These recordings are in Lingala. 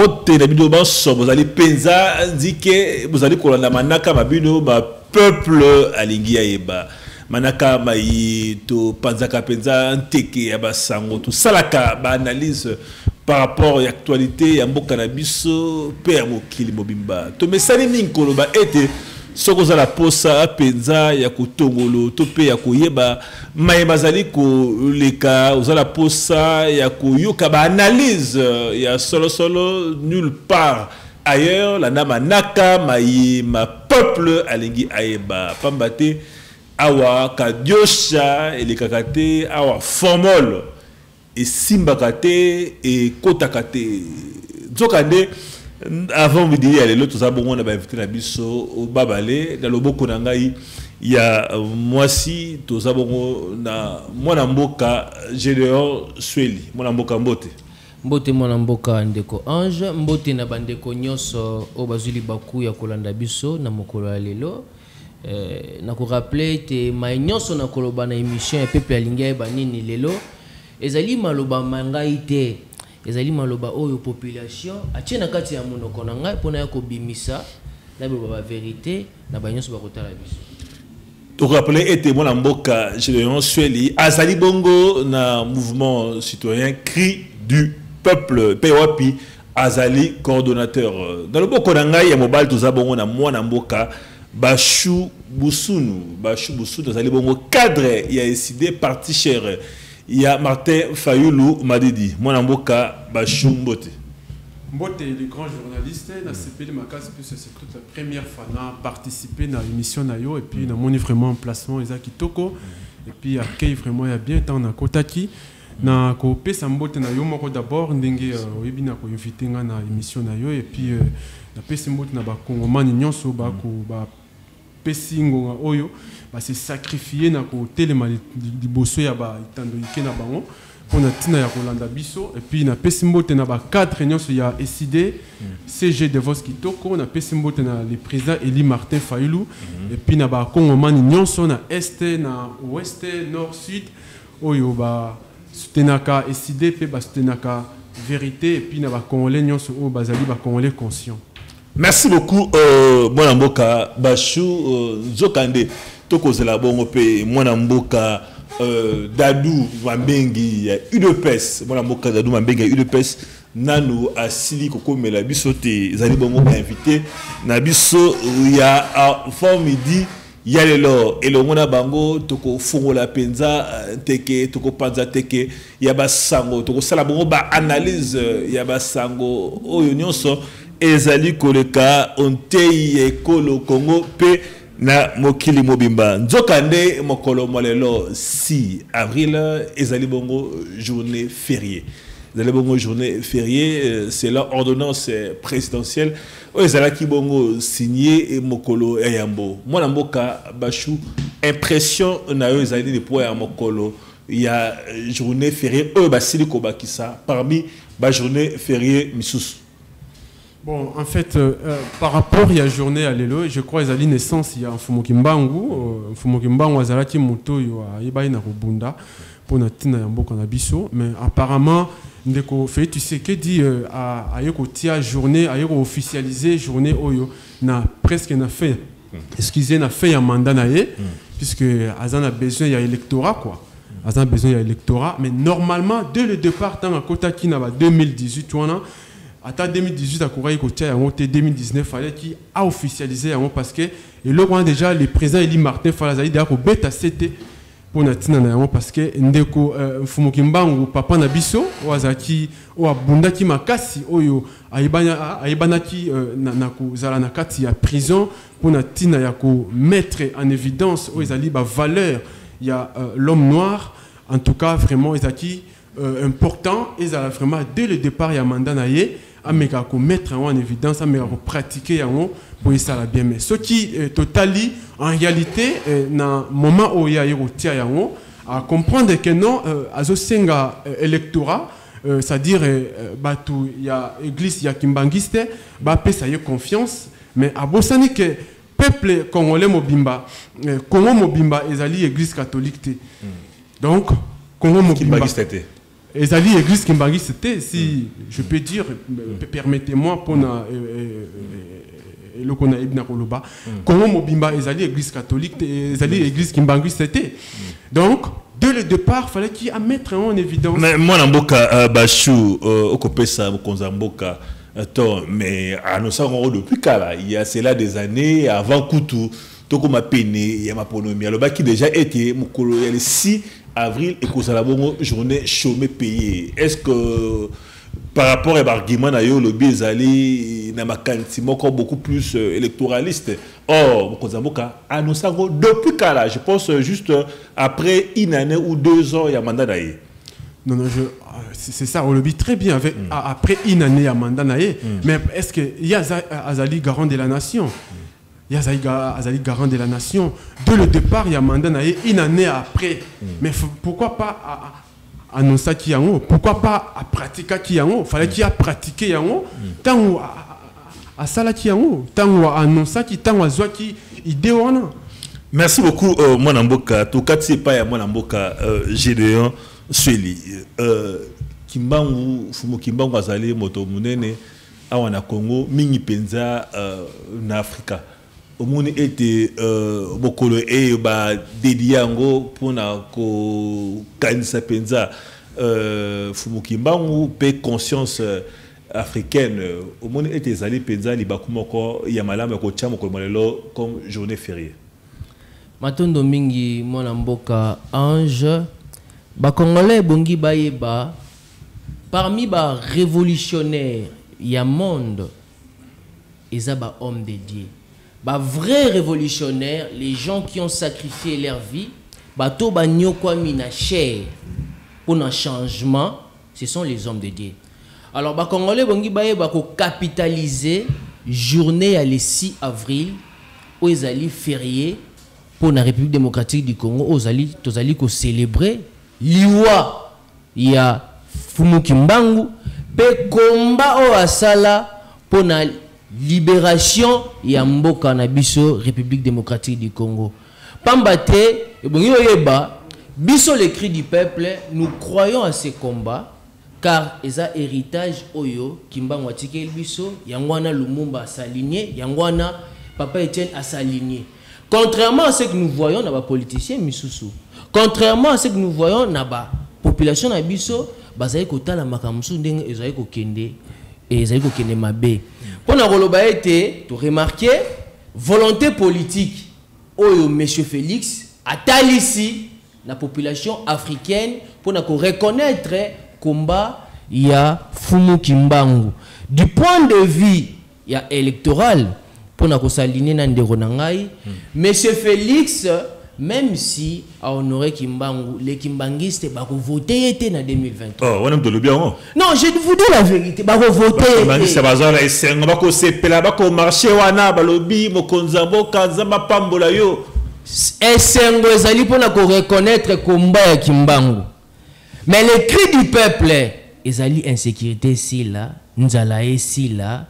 mbote na bino banso bozali penza ndike bozali kolanda manaka mabino ba peuple alingi ayeba manaka mai to panzaka penza nteke ya basango to salaka ba analyse par rapport à l'actualité ya mboka na biso pe ya mokili mobimba to mesali ninkolo ba ete soko za la posa penza ya kutongolo to pe ya koyeba mai bazali ko leka za la posa ya koyoka ba analyse ya solo nulle part ailleurs la nama naka mai ma peuple alingi ayeba pambate awa kadiosha elekakate awa formol et simbakate et kotakate zokande avant de dire les autres ça bon on a invité la biso au babale dans le boko nangai il y a moi si to ça bon na mwana mboka Gédéon Sweli mwana mboka mbote mwana mboka ndeko ange mbote na bandeko nyonso o bazuli baku ya kolanda biso na mokolo ya lelo na ko rappeler te ma nyonso na koloba na émission peuple alinga ba nini lelo ezali maloba mangai te ezali maloba oyo population atiena kati ya monoko na ngai pona ya kobimisa na ba vérité na ba nyonso ba kotala biso to rappeler était mwana mboka Gédéon Sweli azali bongo na mouvement citoyen cri du peuple POAPI azali coordonnateur dans le boko na ngai ya mobile to za bongo na mwana mboka Bashu Busunu azali bongo cadre ya décidé parti cher ya Martin Fayulu Madidi mwana mboka Bashu Mbote le grand journaliste na CPL Makas plus c'est toute la première fois na participer na émission na yo et puis na moni vraiment placement ezaki toko et puis accueil vraiment ya bien tant na kotaki na ko pesa mbote na yo moko d'abord ndenge oyebi na ko inviter nga na émission na yo et puis na pesa mbote na ba kongomani nyonso ba ko ba pesingo oyo ba se sacrifier na ko telema liboso ya ba itando ike na bango pona tina ya kolanda biso et puis na pesa mbote na ba cadre nyonso ya SID CG de Vos Kitoko na pesa mbote na le président Eli Martin Fayulu et puis na ba kongomani nyonso na est na ouest nord sud oyo ba soutenaka SID pe ba soutenaka vérité et puis na ba congolais nyonso o bazali ba congolais conscient. Merci beaucoup mwana mboka Bashu Zokande tokozela bongo pe mwana mboka Dadou Mambengi ya UDPS mwana mboka Dadou Mambengi ya UDPS nanu asili kokomela biso te zali bongo invité na biso ya avant midi ya lelo elongo na bango toko fungola penza teke toko panza teke ya basango toko sala bongo ba analyse ya basango oyo nyonso ezali koleka ontei ekolo Congo pe na mokili mobimba nzokande mokolo molelo 6 avril ezali bongo journée fériée. Ezali bongo journée fériée c'est l'ordonnance présidentielle ezala ki bongo signé mokolo eyambo mwana mboka Bashu impression na yo ezali ni po ya mokolo ya journée fériée basili ko bakisa parmi ba journée fériée misusu. Bon, en fait, par rapport à la journée à l'élo, je crois qu'il y a une naissance, il y a un Fumokimbangu, Azalaki Moto, il y a un Bunda, pour Natina Yambo Kanabiso, mais apparemment, tu sais que dit à Yokotia journée, à Yoko officialiser journée Oyo, na presque na fait, excusez, na fait un mandat naïe, puisque Azan a besoin, il y a électorat quoi. Azan a besoin, il y a électorat, mais normalement, dès le départ, dans la Kota Kinaba 2018, tu vois, à 2018 à Kouraï Kotia, en 2019 fallait qu'il a officialisé parce que et là on déjà le président Eli Martin fallait dire que bêta c'était pour natina na parce que ndeko Fumokimbangu papa na biso wazaki o abunda ki makasi oyo aibana ki na kozala na kati ya prison pour natina ya ko mettre en évidence o ezali ba valeur il y a l'homme noir en tout cas vraiment ezaki important ezala vraiment dès le départ ya mandat na ye ameka ko mettre en évidence ameka ko pratiquer yango pour ça la bien mais ce qui totali en réalité na moment où il y a yotia yango à comprendre que non azo senga électorat c'est-à-dire batu il y a église ya kimbangiste ba pesa ye confiance mais abosani que peuple congolais mobimba Congo mobimba ezali église catholique donc Congo mobimba ezali église Kimbangi c'était, si je peux dire, permettez-moi pour le qu'on a ibna koloba Congo mobimba ezali église catholique, ezali église Kimbangi c'était. Donc dès le départ fallait qu'il y ait à mettre en évidence. Mais moi namboka Bachou okopesa mokonza mboka mais à nous savons depuis kala il y a cela des années avant Koutou toko ma peine il y a ma ponomie alors qui déjà été mokolo il y a le 6 avril et que ça la bonne journée chômée payée. Est-ce que par rapport à l'argument na yo le bizali na makanti encore beaucoup plus électoraliste? Or mokonzamboka annonce depuis kala je pense juste après une année ou 2 ans il y a mandat d'ailleurs. Non, c'est ça, on le vit très bien. Après une année à mandat, mais est-ce qu'il y a Azali garant de la nation? Il y a Azali garant de la nation. Dès le départ, il y a mandat, une année après. Mais pourquoi pas annoncer qui y a? Pourquoi pas pratiquer qui y a? Il fallait qu'il y ait pratiqué y a tant à ça qui y a tant à annoncer qui tant à zoa qui idée on. Merci beaucoup, Mwanamboka. Tout cas, c'est pas Mwanamboka Gédéon. Sweli Kimbangu fumo Kimbangu azali moto munene awa na Congo mingi penza na Afrika omoni ete bokolo e ba dediango pona ko kanisa penza fumo Kimbangu pe conscience africaine omoni ete ezali penza libakumoko ya malama ko chamo ko malelo comme journée fériée. Matondo mingi mwana mboka Ange ba Congolais bongi baeba parmi ba révolutionnaires ya monde eza ba homme de Dieu ba vrais révolutionnaires les gens qui ont sacrifié leur vie ba to ba nyokwa mina cher pour un changement ce sont les hommes de Dieu. Alors ba Congolais bongi baeba ko capitaliser journée à le 6 avril où ezali férié pour la République démocratique du Congo ozali tozali ko célébrer liwa ya fumu Kimbangu pe komba o asala pour la libération ya mboka na biso République démocratique du Congo. Pambate ebongi oyeba biso les cris du peuple, nous croyons à ces combats car eza héritage oyo Kimbangu atikeli biso yangwana Lumumba s'aligné yangwana Papa Etienne a s'aligné. Contrairement à ce que nous voyons dans les politiciens misusu, contrairement à ce que nous voyons dans la population na biso, bazali kotala makamsu ndenge ezali kokende et ezali kokende mabe. Pour na koloba ete to remarquer volonté politique oyo monsieur Félix atalisi la population africaine pour na ko reconnaître combat ya Fumu Kimbangu. Du point de vue ya électoral pour na ko s'aligner na ndeko na ngai, monsieur Félix même si à honorer Kimbangu, les Kimbanguistes vont voter en 2023. Oh, on aime de le bien. Non, je vous dis la vérité, ils vont voter. Kimbanguistes bazala esenga bako sepela bako marché wana balobi mokonzambo kanzamba pambola yo. Esengo ezali pona ko reconnaître combat ya Kimbangu. Mais les cris du peuple, ezali insécurité si là, nzala si là.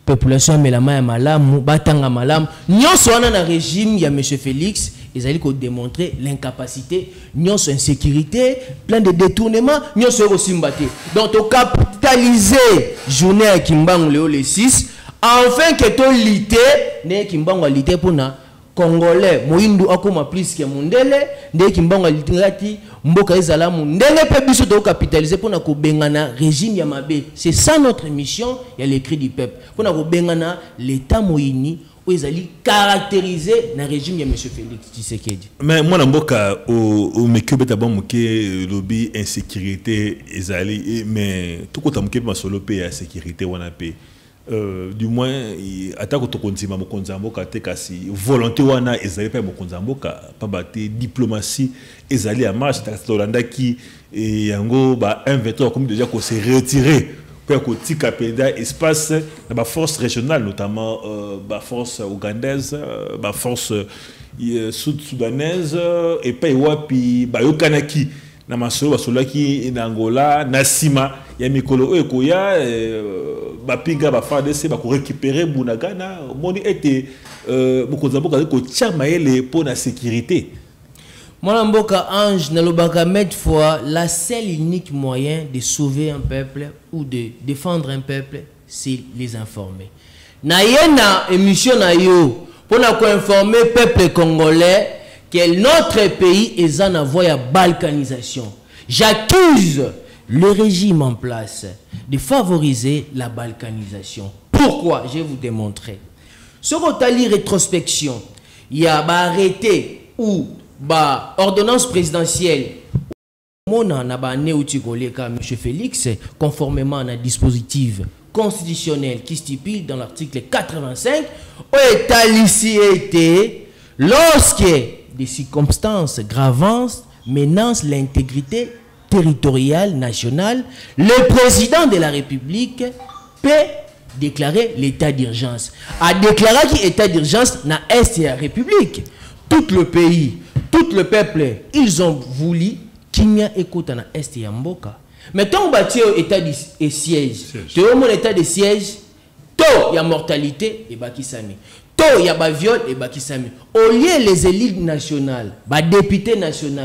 Population melama ya malamu batanga malamu nyonso wana na régime ya monsieur Félix ils ko démontrer l'incapacité nyonso insécurité plein de détournements nyonso ko simbate donc to capitaliser journée à Kimbangu le 6 enfin que to lité ne Kimbangu lité pona Congolais moindu akoma plus que mundele nde Kimbangu litingati mboka ezala mundele pe biso to capitaliser pona ko bengana régime ya mabe. C'est ça notre mission, il y a les cris du peuple pona ko bengana l'état moyini où ezali caractérisé na régime ya monsieur Félix Tshisekedi. Mais moi na mboka au mekebeta ba moké lobby insécurité ezali mais tout kota moké ma solo pe ya sécurité wana pe du moins attaque to konzima mokonzamboka te kasi volonté wana ezali pa mokonzamboka pa baté diplomatie ezali à marche ta Tolanda qui yango ba inventeur comme déjà ko se retirer pour ko tika penda espace na ba force régionale notamment ba force ougandaise ba force sud-soudanaise et pa wapi ba yokanaki na masolo basolaki na Angola na sima ya mikolo ekoya bapinga ba FARDC ba ko récupérer Bunagana moni était mokonzamboka ko tchama ele pour la sécurité. Moi, Mboka Ange, Nalobaka mettre fois la seule unique moyen de sauver un peuple ou de défendre un peuple, c'est les informer. Na yena émission na yo pour informer le peuple congolais que notre pays est en voie à balkanisation. J'accuse le régime en place de favoriser la balkanisation. Pourquoi? Je vais vous démontrer. Sur votre rétrospection, il y a arrêté ou ordonnance présidentielle. Mon a M. Félix, conformément à un dispositif constitutionnel qui stipule dans l'article 85, État ici été lorsque des circonstances gravantes menacent l'intégrité territoriale nationale, le président de la République peut déclarer l'état d'urgence. A déclaré qu'il état d'urgence dans l'Est de la République. Tout le pays, tout le peuple, ils ont voulu qu'il y ait écoute dans l'Est de Mboka. Mais tant qu'on bâtit état de siège, tu as mon état de siège, il y a mortalité et bakisami. Il y a viol et bakisami. Au lieu les élites nationales, les députés nationaux,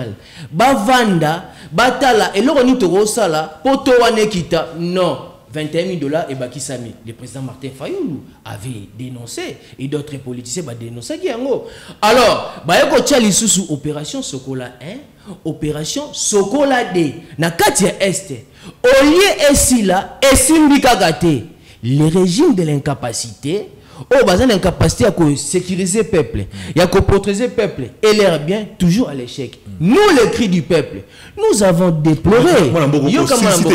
les vanda, batala, et l'on y a sala, pour kita, non. 21 000 $, et bakisami. Le président Martin Fayoulou avait dénoncé et d'autres politiciens ont dénoncé. Alors, il opération Sokola 1, opération Sokola 2, na Katia Est. Au lieu ici là, le régime de l'incapacité, l'incapacité à sécuriser le peuple, à protéger le peuple et l'air bien, toujours à l'échec. Nous, les cris du peuple, nous avons déploré.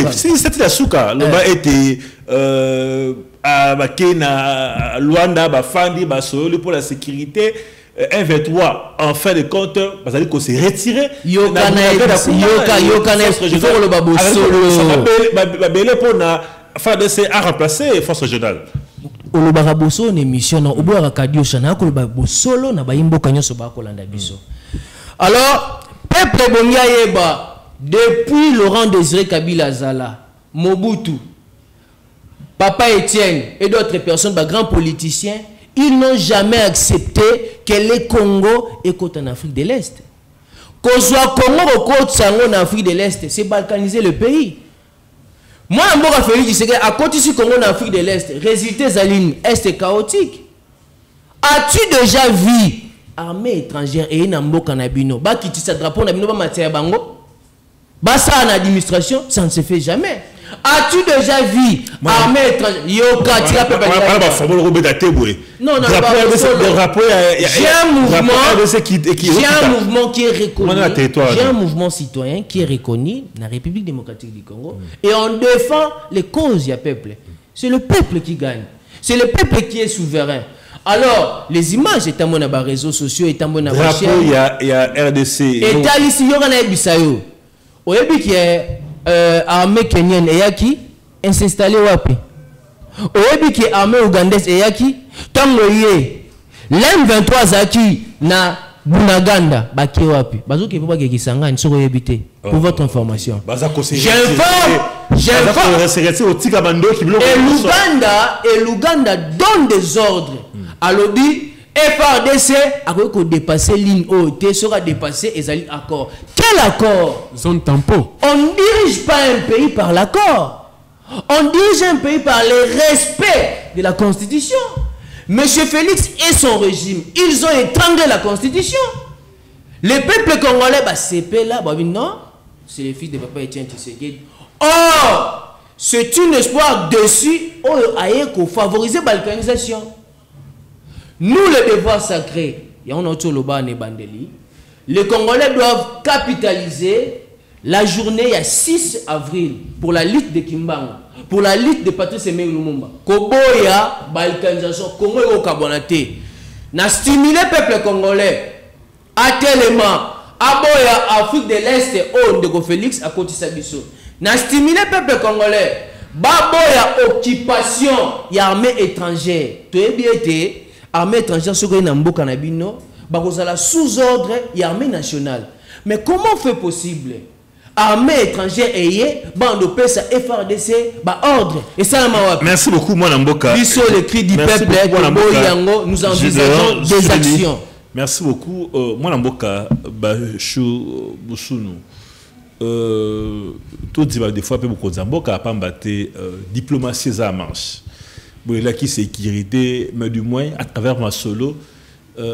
Si c'était la souka, l'on a été à Bakena, Luanda, Bafandi, Basolo pour la sécurité. Un-23, en fin de compte, parce qu'on s'est retiré. Yokana, il faut le babo solo. Pour FADC a remplacé Force Régionale. Olobaraboso une émission na oboa radio chana ko ba solo na ba imboka nyoso ba ko landa biso. Alors peuple bonia yeba depuis Laurent Désiré Kabila Zala, Mobutu, Papa Étienne et d'autres personnes, bah, grands politiciens, ils n'ont jamais accepté que le Congo écoute en Afrique de l'Est. Qu'on soit Congo ou en Afrique de l'Est, c'est balkaniser le pays. Moi, je me suis dit, à côté du Congo en Afrique de l'Est, résultat Zaline, Est chaotique. As-tu déjà vu armée étrangère et une ambo canabino, bah qui tisse drapeau nabino ba matière bango, bah ça en administration, ça ne se fait jamais. As-tu déjà vu armée étrangère, yoka tira pe non, non, j'ai un mouvement qui est reconnu. J'ai un mouvement citoyen qui est reconnu dans la République démocratique du Congo. Et on défend les causes du peuple. C'est le peuple qui gagne. C'est le peuple qui est souverain. Alors, les images étant dans les réseaux sociaux, étant dans les recherches. Il y a RDC. Et ici, il y a un Bisayo. Au début, qui est armée kenyenne et qui est installé wapi. Au début, qui est armée ougandaise et qui tango yé l'M23 zaki na Bunaganda baki wapi bazoki po baki kisangani soko yebité pour votre information. J'informe et l'Ouganda donne des ordres à l'OBI. FRDC a dépassé ligne OT sera dépassé et zali accord. Quel accord? Zone tampon. On ne dirige pas un pays par l'accord. On dirige un pays par le respect de la Constitution. Monsieur Félix et son régime, ils ont étranglé la Constitution. Les peuples congolais, bah, CP là, bah, non, c'est les fils de Papa Etienne Tshisekedi. Or, c'est un espoir dessus, pour favoriser la balkanisation. Nous, le devoir sacré, les Congolais doivent capitaliser la journée, il y a 6 avril, pour la lutte de Kimbangu. Pour la lutte de Patrice Emery Lumumba. Koboya, balkanisation, Congo et Kabonate. N'a stimulé le peuple congolais. À tellement, Aboya, Afrique de l'Est, de Félix, à côté de Sabiso. N'a stimulé le peuple congolais. Baboya, occupation, il y a armée étrangère. Tu es bien été, armée étrangère, ce qu'on a un beau canabino, Bakozala sous-ordre, il y a armée nationale. Mais comment fait possible? Armée étrangère ayée, bande de PESA, FRDC, ordre. Et ça, merci beaucoup, moi, Namboka. Bisso, le cri du peuple, nous envisageons des actions. Merci beaucoup. Moi, Namboka, Bachou Boussounou. Tout dit des fois, beaucoup de Zamboka a pas battu diplomatie à marche. Bon, il a qui sécurité, mais du moins, à travers ma solo,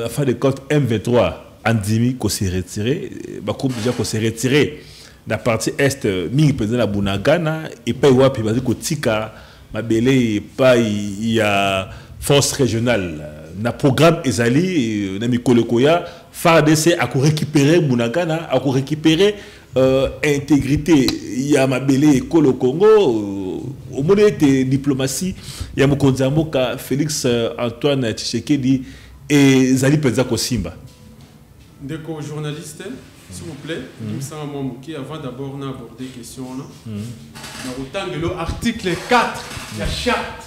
afin de compte M23, Andimi, qu'on s'est retiré, Bakou déjà qu'on s'est retiré. La partie est, Mingi président la Bunagana, et pas y a puis basé Kotika, ma belé, pas il y a force régionale. Na programme Ezali, na Mikolokoya, FARDC a récupérer Bunagana, a récupérer intégrité. Il y a ma belé Kolo Congo, au monde de diplomatie, il y a Mokonzamoka, Félix Antoine Tshisekedi et Zali Penzako Simba. D'accord, journaliste, s'il vous plaît, avant d'abord d'aborder la question, dans l'article 4, il y a charte,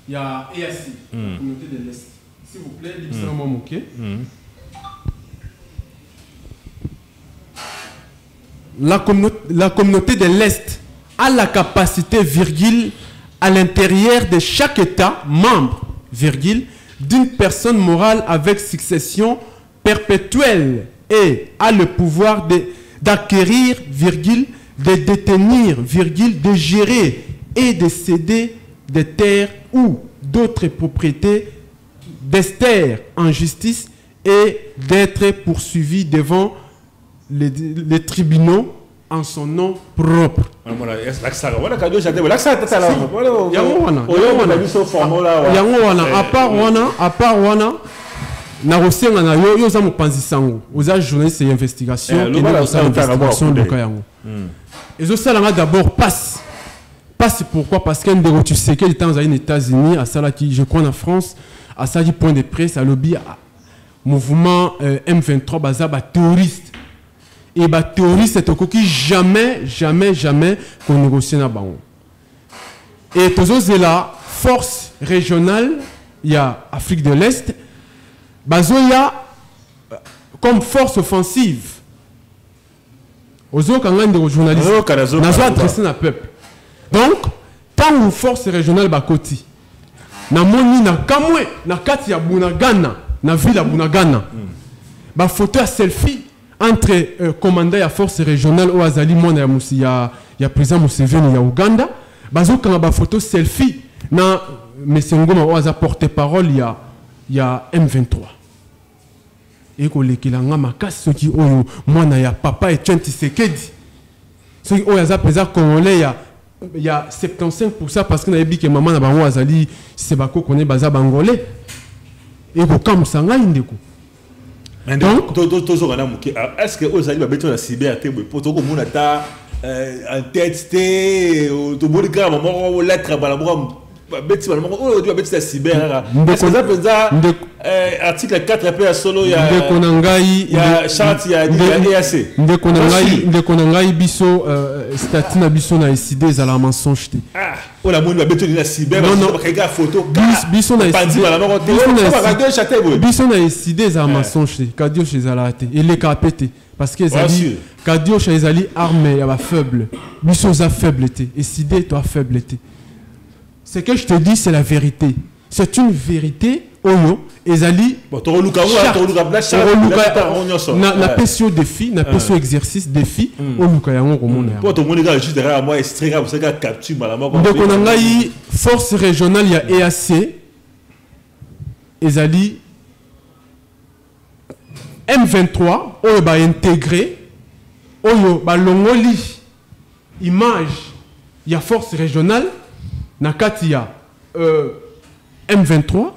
il y a EAC, la communauté de l'Est. S'il vous plaît, la communauté de l'Est a la capacité, virgule, à l'intérieur de chaque État membre, virgule, d'une personne morale avec succession perpétuelle et a le pouvoir d'acquérir, virgule, de détenir, virgule, de gérer et de céder des terres ou d'autres propriétés d'ester en justice et d'être poursuivi devant les tribunaux en son nom propre. À part wana na rosenga na yo za mopanzi sango oza journaliste d'investigation et na investigation de kayango ezo sala d'abord passe pourquoi parce qu'un de tu sais qu'il était aux États-Unis à ça qui je crois en France à ça du point de presse à lobby mouvement M23 bazaba terroriste et bah terroriste c'est au qui jamais qu'on négocie na bango et toujours c'est la force régionale il y a Afrique de l'Est bazoya comme force offensive aux autres de journalistes n'a adressé na peuple donc tant où force régionale bakoti na moni na kamwe na kati ya Bunagana na ville ya Bunagana ba photo à selfie entre commandant ya force régionale au azali mona ya président Museveni ya Uganda bazoka ba photo selfie na monsieur Ngoma au aza porte-parole il y a M23 et ko lekilanga makasi soki oyo mwana ya papa Etienne Tshisekedi soki oyo aza président congolais il y a 75% parce que na yebi que maman na bango azali sebako connaît baza bangolais et ko kamsanga indeko donc est-ce que aux alliés va la cyber pour tout monde ta en tête to bolika maman lettre balamu beti balamu oh tu vas beti la cyber est-ce que ça peut article 4 pa solo ya charte ya EAC ndeko nangai biso statut na biso na décidé za la mensonge te ah oh la monde va beti la cyber ba regarde photo biso na décidé za mensonge te kadio chez alate et les capete parce que ezali kadio chez ezali armée ya ba faible biso za faible te et décidé toi faible te ce que je te dis c'est la vérité c'est une vérité oyo ezali na pesio défi na pesio exercice défi oluka yango komona pour tout monde juste derrière moi extrait pour ça capture malamu donc on a ngai force régionale ya EAC ezali M23 oyo ba intégré oyo ba longoli image ya force régionale na kati ya M23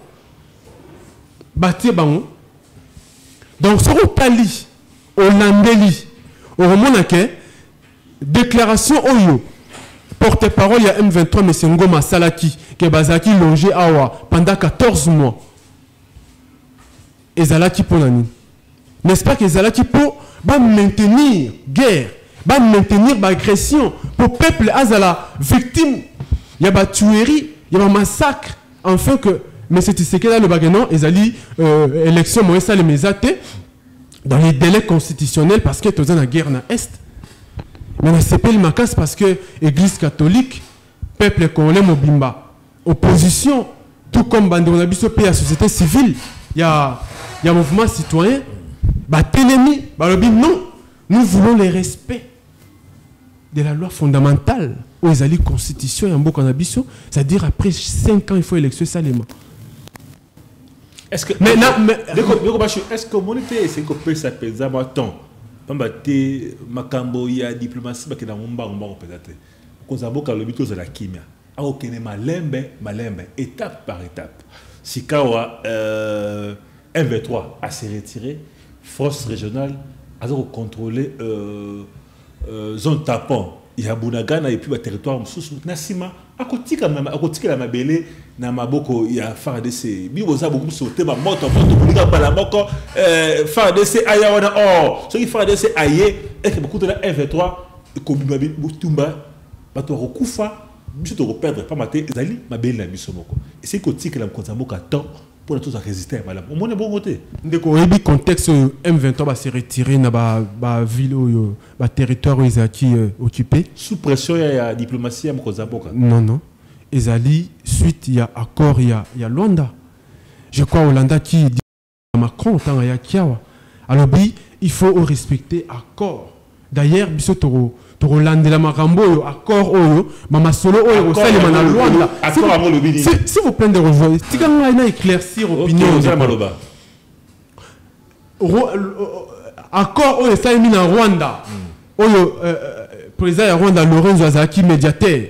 bâti bango donc ce tali olandeli omonake déclaration oyo porte-parole ya M23 monsieur Ngoma Salaki que bazaki longé awa pendant 14 mois ezalaki ponani n'est-ce pas que ezalaki pour maintenir guerre maintenir agression pour peuple azala victime il y a ba tuerie il y a ba massacre enfin que mais c'est ce que là le bagano ezali élection moi ça les mesate dans les délais constitutionnels parce que tous en guerre na est mais na CPL makas parce que église catholique peuple congolais mobimba opposition tout comme bande on a biso pe la société civile il y a il y a un mouvement citoyen, Télémi, non, nous voulons le respect de la loi fondamentale, où ils allaient constitution et en Bokanabisson, c'est-à-dire après 5 ans, il faut élection Salema. Est-ce que est-ce que mon été c'est que peut s'apaiser à temps pambate makambo ya diplomatie ba kena mumba peut-être kozamboka le bito za la kimia a okene malembe étape par étape sikawa M23 a se retiré force régionale a contrôler zone tapon il y a Bunagana et puis le territoire msusu nasima akotika la mabele na maboko ya FARDC biboza beaucoup sauter ba moto kulika bala moko FARDC aya wana ce qui FARDC aye et que beaucoup de la M23 ko butumba bato rokufa biso to perdre pas maté ezali mabele na biso moko et c'est kotika la mkonzamboka temps pour tous à résister madame on est bon côté ndeko yebi contexte M23 va se retirer na ba ville ba territoire où ils qui occupé sous pression il y a diplomatie à mkonzamboka non ezali suite il y a accord il y a Luanda je crois Hollanda qui dit Macron tant ya kiawa alors il faut respecter accord d'ailleurs biso to landela makambo accord oyo mama solo oyo salima na Luanda s'il vous plaît de rejoindre tikanga ina éclaircir opinion accord oyo salima na Rwanda oyo président ya Rwanda Lorenzo Azaki médiateur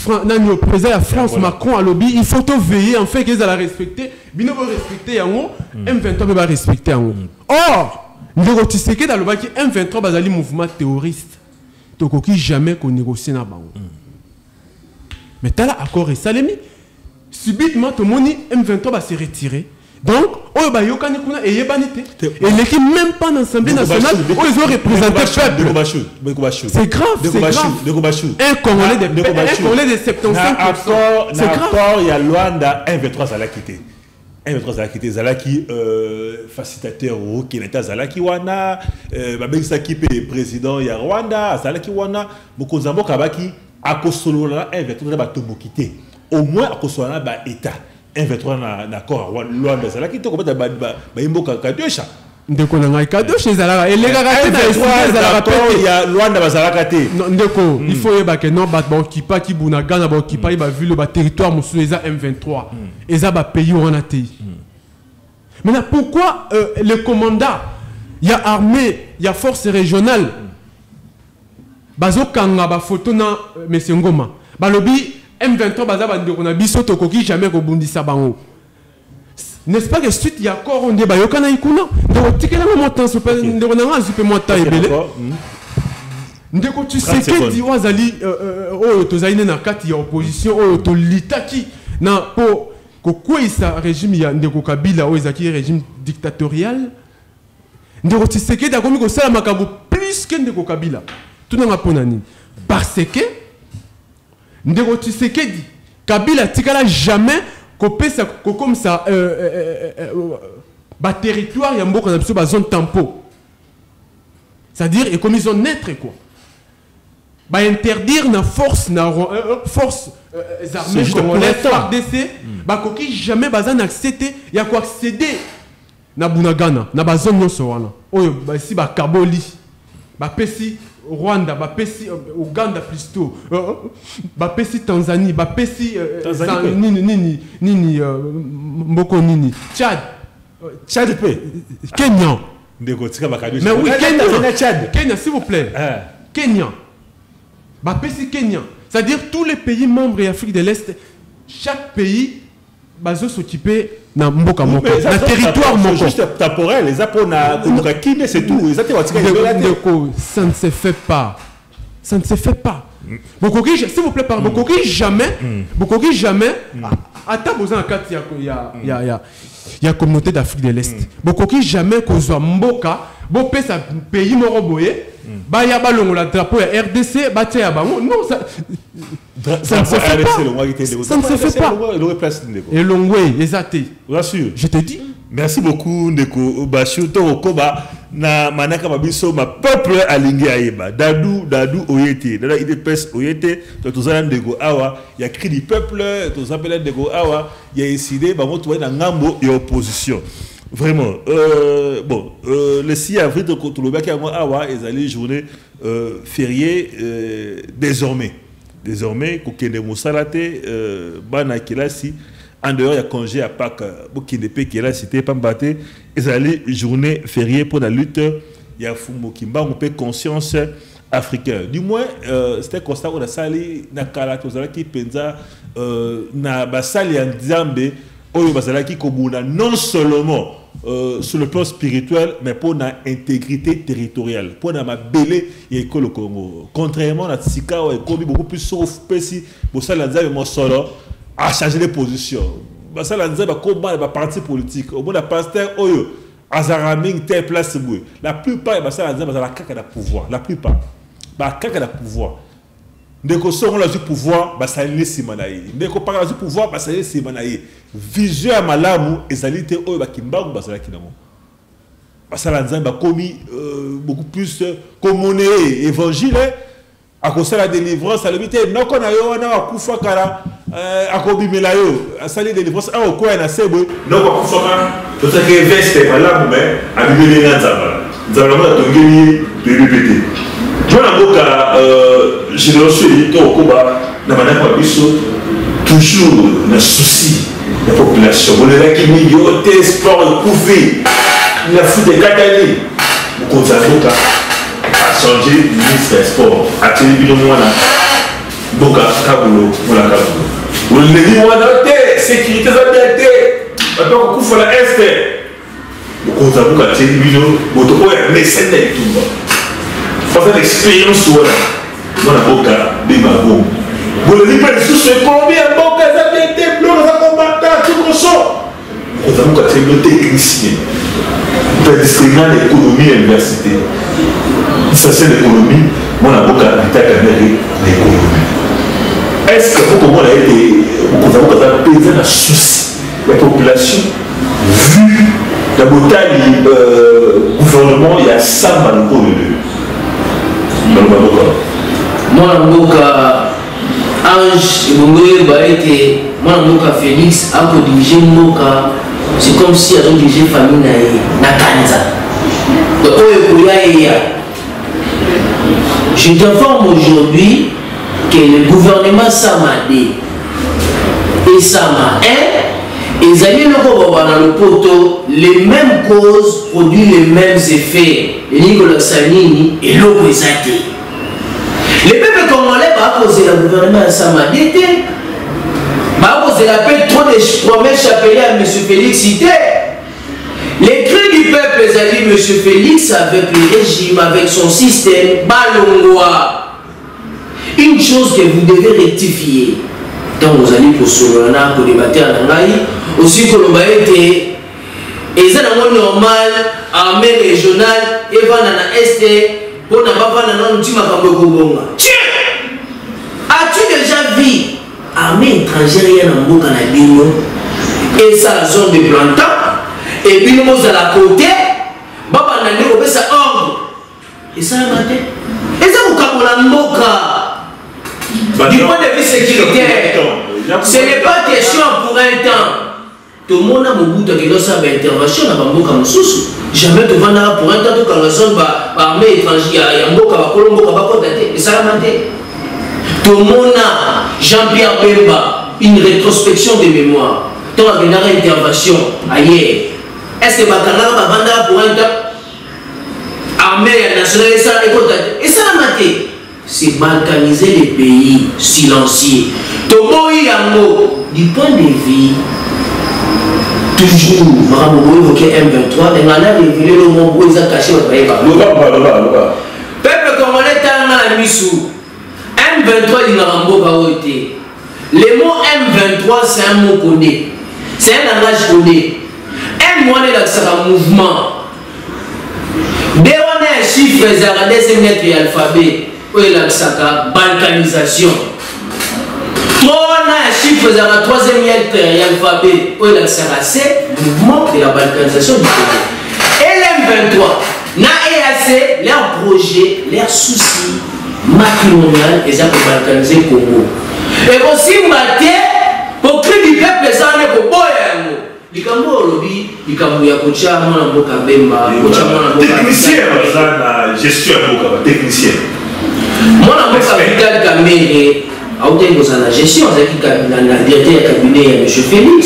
le président de la France, Macron, a lobby, il faut veiller en fait qu'ils allaient respecter. Bino va respecter Yango, M23 va respecter Yango. Or, nous tu sais que dans le bas M23 va aller mouvement terroriste. Donc qui jamais qu'on négocie na bango. Mais t'as là accord et Salemi. Subitement tout le monde M23 va se retirer. Donc, oh bah yokani kuna et yebanité. Et l'équipe même pas dans l'Assemblée nationale, ils ont représenté le peuple. C'est grave. Un Congolais de 75%. C'est grave. Il y a Luanda 1-23 ça l'a quitté. 1-23 ça l'a quitté. Zalaki facilitateur au Keneta Zalaki wana, babengisa qui président il y a Rwanda, Zalaki wana, Mokozambo Kabaki akosolola 1-23 ba tomo quitté. Au moins akosolola ba état. 1-23 na accord Luanda Zalaki to ko ba imboka kadosha ndeko na ngai kadosha ezalaka elegaka te na ezalaka il y a Luanda bazalaka te ndeko il faut yeba que non ba okipa ki Bunagana ba okipa ba ville ba territoire musu eza M23 eza ba pays wana te. Maintenant pourquoi le commandant il y a armée il y a force régionale bazokanga ba photo na monsieur Ngoma ba lobi M23 baza bandeko na biso tokoki jamais kobundisa bango. N'est-ce pas que suite il y a encore on débat yokana ikuna donc tikela mo temps super ndeko na nga super mo ta ebele ndeko tu sais que di wazali tozali na kati ya opposition to litaki na po kokwisa régime ya ndeko Kabila ezaki régime dictatorial ndeko tu sais que dakomi ko sala makambo plus que ndeko Kabila tuna ngapona nini parce que ndeko Tshisekedi Kabila tikala jamais kopesa comme ça ba territoire ya mboka na biso ba zone tempo c'est-à-dire et comme ils ont naître quoi ba interdire na force armées congolaises FARDC ba koki jamais bazan accepter ya ko accéder na Bunagana na ba zone nyonso wana oyo ba si ba Kaboli ba pesi Rwanda, Bapesi, Ouganda plutôt, Bapesi Tanzanie, Bapesi Nini, Mboko Nini, Tchad, Kenya. Mais oui, Kenya, s'il vous plaît. Kenya. Bapesi Kenya. C'est-à-dire tous les pays membres de l'Afrique de l'Est, chaque pays va s'occuper na mboka moko na territoire moko juste temporel les apona kuluka kine c'est tout ça ne se fait pas bokoki s'il vous plaît par bokoki jamais ata besoin kati ya communauté d'Afrique de l'Est bokoki jamais kozwa mboka bo pesa pays moko boye ba ya balongo la drapeau ya RDC ba tia bango non ça ne se fait pas. Ça ne se fait pas. Et Longwe, exacté. Je te dis. Merci beaucoup, Ndeko Bashou. Torokoba, na manaka mabiso, ma peuple alingi aïba. Dadou oyete. Dada idepes oyete. Tozana Ndeko Awa. Il y a cri du peuple. Tozapela Ndeko Awa. Il y a décidé, bah, moi, tu vois, dans Ngambo et opposition. Vraiment. Bon, le 6 avril, ils allaient journée fériée désormais. Désormais, Kokende Moussalate, Bana Kelasi, en dehors, il y a congé à Pâques, Bokinepe Kelasi, c'était pas mbatté. Ils allaient journée fériée pour la lutte. Il y a Fumo Kimba, on peut conscience africaine. Du moins, c'était constat qu'on a sali, na Kalatozala qui pensa, na basali en Zambé, Oyo Basalaki Kobuna, non seulement sur le plan spirituel, mais pour notre intégrité territoriale, pour notre belé et le Congo. Contrairement à Tsika, il beaucoup plus sauf si Bossalanza et Monsolo a changé de position. Bossalanza va combattre les partis politiques. Au bout de la pasteur, Oyo, Azaraming, telle place, la plupart de Bossalanza va la caca de pouvoir. La plupart. La caca de pouvoir. Dès qu'on sort le pouvoir, ça y est, c'est manaï. Dès qu'on parle du pouvoir, ça y est, c'est manaï. Vision à Malamu, et ça l'était au Bakimba ou Basala Kinamo. Basalanza a commis beaucoup plus comme monnaie évangile. À cause de la délivrance, à l'habité, non qu'on a eu un Koufa Kara, à Kobi Melayo, à salir délivrance, à au coin à Sebo, non qu'on Koufa Kara, tout ce qui est veste, voilà, mais à Bibélé Nzaba. Nzaba, on a gagné de répéter. Je l'ai reçu au Koba, toujours le souci de la population. On est là qui milieu, sport, couvé, la foot de Catanie. On a changé le ministre des Sports, à Télébino Moana, Boka Kabulo, Mola Kabulo. On a dit Moana, sécurité, ça on coupe la Est. On a Télébino, on a médecin et tout. Parce que l'expérience, on a Boka, Bimago. Vous ne dites pas les sous combien Boka, ça vient de bloquer, ça combattant, tout le sang. On a Boka, c'est le technicien. On a discriminé l'économie et l'université. Ça, c'est l'économie. On a Boka, l'économie. Est-ce que vous avez été, vous avez pesé la souci de la population, vu la bataille du gouvernement, il y a 100 balcons de deux. Moi, Mboka Ange, moi, Mboka Félix, a dirigé Mboka, c'est comme si ils ont dirigé la famille na Kanza. Donc, je t'informe aujourd'hui que le gouvernement Samadé et Sama 1, ils allaient dans le poteau, les mêmes causes produisent les mêmes effets. Et Nicolas Sanini et l'eau présenté. Les peuples congolais va poser le gouvernement Samadé, va poser la paix trop de promesses chapelées à M. Félix Cité. Les cris du peuple, ils allaient M. Félix avec le régime, avec son système, Balongwa. Une chose que vous devez rectifier. Donc vous allez pour Solana, pour débattre en Angaï, aussi que l'on va être, et c'est normal, armée régionale, et va dans l'Est, pour ne pas voir dans l'outil Makabokobonga. Tiens! As-tu déjà vu armée étrangère en Boka na Bino, et ça la zone de plantant, et puis nous à la côté, Baba n'a pas ça ordre. Et ça la matin. Et ça vous capola Mboka. Du point de vue sécuritaire, ce n'est pas question pour un temps. Tout le monde a mon bout de intervention dans Bamboka Moussous. Jamais tu vas pour un temps, tout quand la zone va armée étrangère, il y a un Mboka, Colombo, et ça la maté. Tout le monde a Jean-Pierre Bemba, une rétrospection de mémoire. Tant à une intervention ailleurs. Est-ce que Bakana va vendre pour un temps? Armée nationale, et ça la maté. C'est balkaniser les pays silencieux. Tomo Yango, du point de vue, toujours, Marabobo évoqué M23, et on a révélé le mot où ils ont caché votre pays. Peuple congolais, Tana Missou, M23, il n'a pas été. Le mot M23, c'est un mot connu. C'est un langage connu. M1 est un mouvement. Dès on a un chiffre, ils ont des lettres et alphabet. Oui, la balkanisation. Toi, on a un chiffre de la troisième lettre et l'alphabet. Oui, la c'est mouvement de la balkanisation du Congo. Et l'M23, na EAC, leur projet, leur souci matrimonial, ils ont balkanisé le Congo. Et aussi, pour cri du peuple, ça n'est pas bon. likambo lobby likambo ya kocha mwana mboka bemba kocha mwana mboka technicien na gestion mboka technicien mwana mboka Vital Kamerhe autant que ça la gestion la directeur du cabinet ya monsieur Félix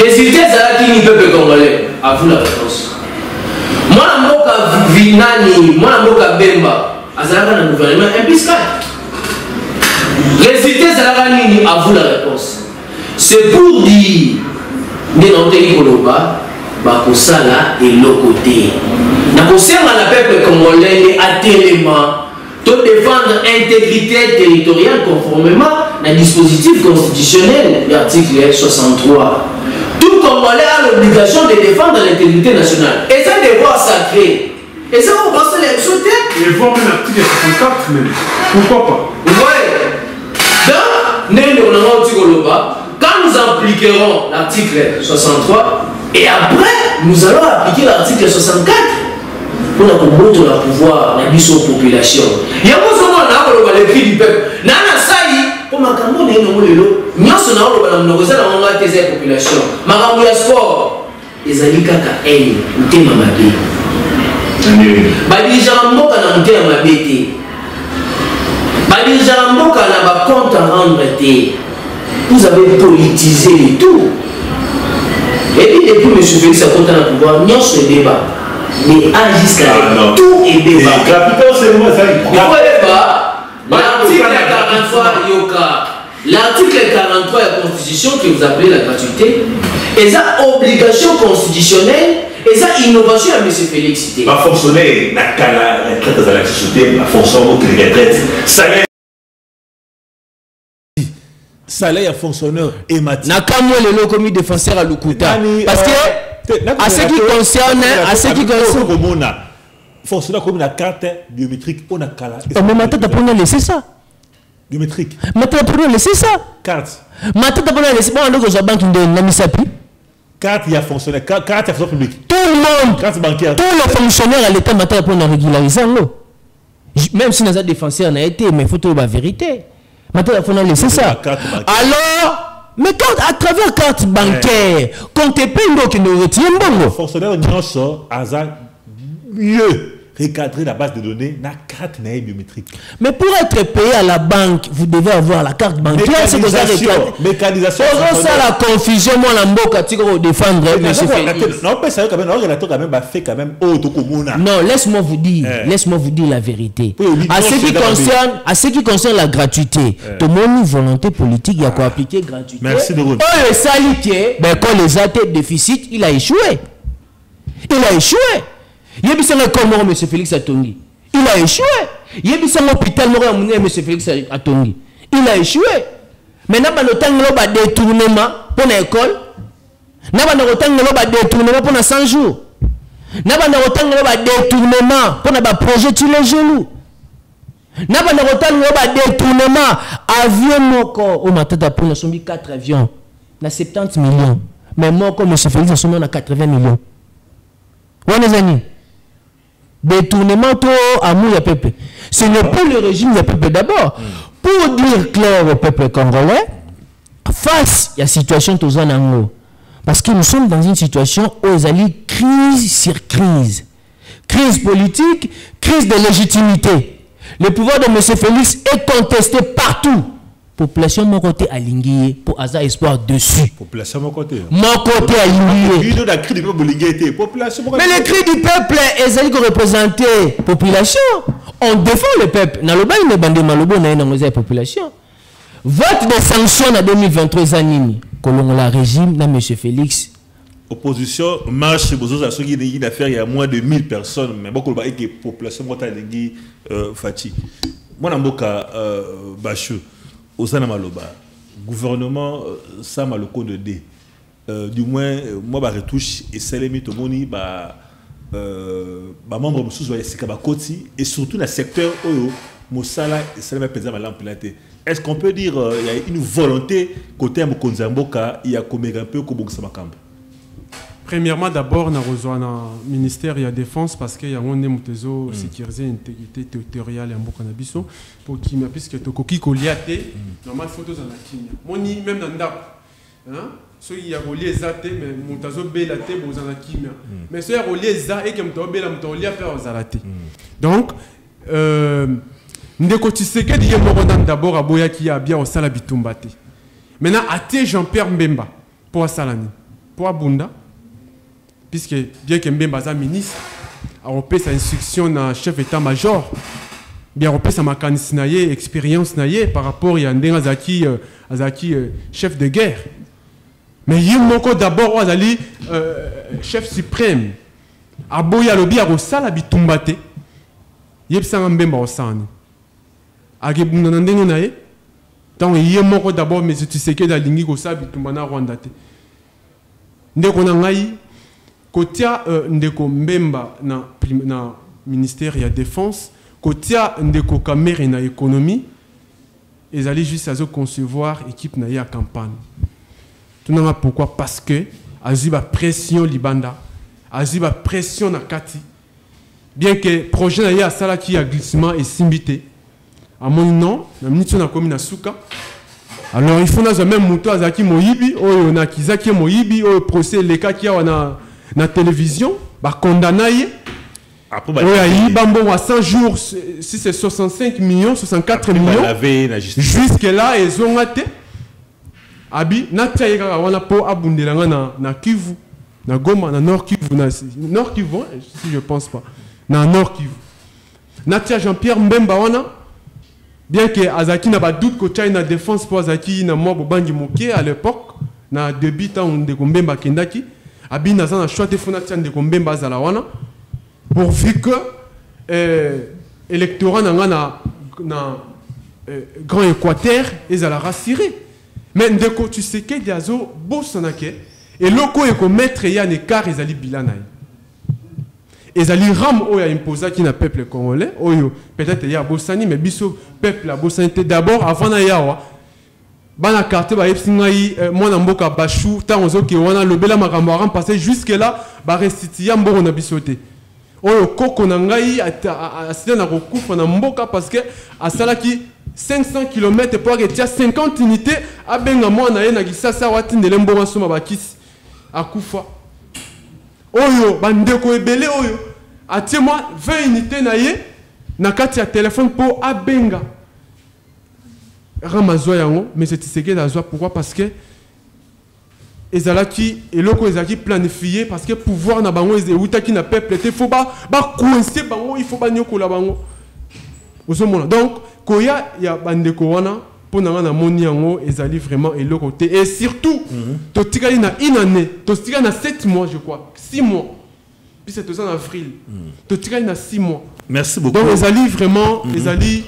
résultat ça qui ni peuple congolais à vous la réponse mwana mboka Vinani mwana mboka bemba azalaka na gouvernement impiscal résultat ça nini à vous la réponse. C'est pour dire, bakosala et le côté. Na kosala la peuple congolais à téléma, de défendre l'intégrité territoriale conformément à dispositif constitutionnel, l'article 63. Tout Congolais a l'obligation de défendre l'intégrité nationale. Et ça, devoir sacré. Et ça, on pense les sauter. Et voir même l'article 64 même. Pourquoi pas? Vous voyez? Donc, quand nous appliquerons l'article 63, et après, nous allons appliquer l'article 64 pour la pouvoir, la mission population. Il y a un cri du peuple. Nana Saï, pour ma campagne, nous avons la population. Ma sport, les alikaka haine, ou te mamabé. Badija mboka na mte ya mabete. Badija mboka na ba compte à rendre te. Vous avez politisé le tout. Et puis depuis M. Félix a compté dans le pouvoir, nous sommes débat. Mais à jusqu'à tout est débat. L'article 43 de la Constitution que vous appelez la gratuité, et ça obligation constitutionnelle, et ça innovation à M. Félix. Ma fonctionnaire, la retraite à la société, la fonctionnaire de retraite, salaire. Salaire à fonctionnaire et matière. Nakamwe le commis défenseur à Lukuta. Parce que à ce qui concerne, fonctionnaire comme la carte biométrique, on a cala. Mais maintenant tu as laissé ça. Biométrique. Maintenant tu as laissé ça. Carte. Maintenant tu as laissé. Bon, on a déjà banque de Namisapi. Carte il y a fonctionnaire, carte il y a fonctionnaire public. Tout le monde. Carte bancaire. Tous les fonctionnaires à l'État maintenant pour régulariser l'eau. Même si nous avons défenseur n'a été, mais il faut trouver la vérité. Maintenant, il faut laisser ça. Alors, mais quand, à travers carte bancaire, quand tu payes l'eau qui nous retient, bon. Fonctionnaire, nous sommes mieux recadrer la base de données, la carte biométrique. Mais pour être payé à la banque, vous devez avoir la carte bancaire. C'est que ça mécanisation. C'est ça la confusion, moi, la mboka, tu vas défendre, monsieur Félix. Non, ça quand même, fait quand même, non, laisse-moi vous dire la vérité. À ce qui concerne la gratuité, tout le monde volonté politique, il y a quoi appliquer gratuité. Merci de vous. Oh, le saliqué, ben quand les athées déficit, il a échoué. Il y a un comment M. Félix Atongi. Il a échoué. Il y a un hôpital M. Félix Atongi. Il a échoué. Maintenant, il y a un détournement pour l'école. Il y a un détournement pour 100 jours. Il y a un détournement pour le projet sur les genoux. Il y a un détournement avion au matin pour nous sommes 4 avions. On a 70 millions. Mais moi, comme M. Félix, on a 80 millions. Oui, les amis. Détournement tout amour au peuple. Ce n'est pas le régime du peuple d'abord. Pour dire clair au peuple congolais, face à la situation tous en ango, parce que nous sommes dans une situation où il y a crise sur crise. Crise politique, crise de légitimité. Le pouvoir de M. Félix est contesté partout. Population mon côté aligné pour hasard espoir dessus. Population mon côté. Mon côté aligné. Mais le cri du peuple est représenté population. On défend le peuple. Dans le bas il bande malobo na la population. Vote de sanction en 2023 animi. Colon la régime na M. Félix. Opposition marche besoin ceux qui une affaire il y a moins de 1000 personnes mais beaucoup ba que population mota lingi fati. Moi na mboka Bachou Osana Maloba, gouvernement ça m'a le code de D. Du moins, moi, je retouche et c'est les mythomonies, membre et surtout dans le secteur où Moussala et Salama Pesa Malamplate. Est-ce qu'on peut dire qu'il y a une volonté côté Mokonzamboka, il y a comme un peu comme Samakam? Premièrement, d'abord, dans le ministère de la Défense, parce qu'il y a un téso sécurisé l'intégrité territoriale et un bon cannabiso, pour qui m'a puisque tu coquille coliate, normal photos en Kenya. Moni même dans l'Indap. so il y a relié zate mais mutazo belate bozana kimia mais so il y a relié za et que mutazo bela mutazo lia faire zalate donc ndeko Tshisekedi ye moko d'abord aboya qui a bien au sala bitumba te maintenant até Jean-Pierre Mbemba pour salani pour Abunda puisque bien que Mbemba za ministre a repé sa instruction na chef état-major bien repé sa mécanisme naie expérience naie par rapport à ndenga azaki chef de guerre mais il moko d'abord azali chef suprême aboya lobi a sala bitumba te yebsanga Mbemba osani age bunda na ndenge naie tant il moko d'abord mais tu sais que dalingi ko sala bitumba na Rwanda te ndeko na ngai kotia ndeko Mbemba na ministère ya défense kotia ndeko Kamere na économie ils allaient juste à concevoir équipe na ya campagne tout n'a pourquoi parce que aziba pression libanda aziba pression na kati bien que projet na ya sala qui a glissement et simbité à mon nom na minute na commune na suka alors il faut na même moto azaki moyibi oyo na kizaki moyibi oyo procès les cas qui a na télévision ba condamné après bambo à 100 jours si c'est 65 millions 64 après, millions jusque là ils ont raté abi na tayeka wana po abundelanga na Kivu na Goma na Nord Kivu na Nord Kivu si je pense pas na Nord Kivu na tia Jean-Pierre Mbemba wana bien que azaki na ba doute ko China défense pour azaki na mo bobangi moké à l'époque na début temps de Mbemba kendaki abi na za choix de fona tia de Mbemba zala wana pourvu que électorat na Grand Équateur ils allaient rassurer mais ndeko tu sais que diazo bossanake et loko eko mettre ya ne car ils allaient bilanai ils allaient ram oya imposa qui na peuple congolais oyo peut-être ya bossani mais biso peuple la bossani d'abord avant na yawa bana carte ba epsingai mwana mboka bashu tant ozoki wana lobela makambo ram passer jusque là ba restituer mboko na bisoté oyo koko na ngai asile na kokufa na mboka parce que asala ki 500 km pour que 50 unités abenga mwana ye na kisasa watindele mbonga soma bakisi akufa oyo bandeko ebele oyo atie moi 20 unités na ye na kati ya téléphone pour abenga ramazwa yango mais c'est Tshisekedi azwa pourquoi parce que ezalaki eloko ezalaki planifié parce que pouvoir na bango ezewutaki na peuple te faut ba coincer bango il faut ba nyokola bango osomona donc koya ya bandeko wana pona na moni yango ezali vraiment eloko te et surtout to tikali na une année to tikali na 7 mois je crois 6 mois puis c'est en avril to tikali na 6 mois merci beaucoup donc ezali vraiment ezali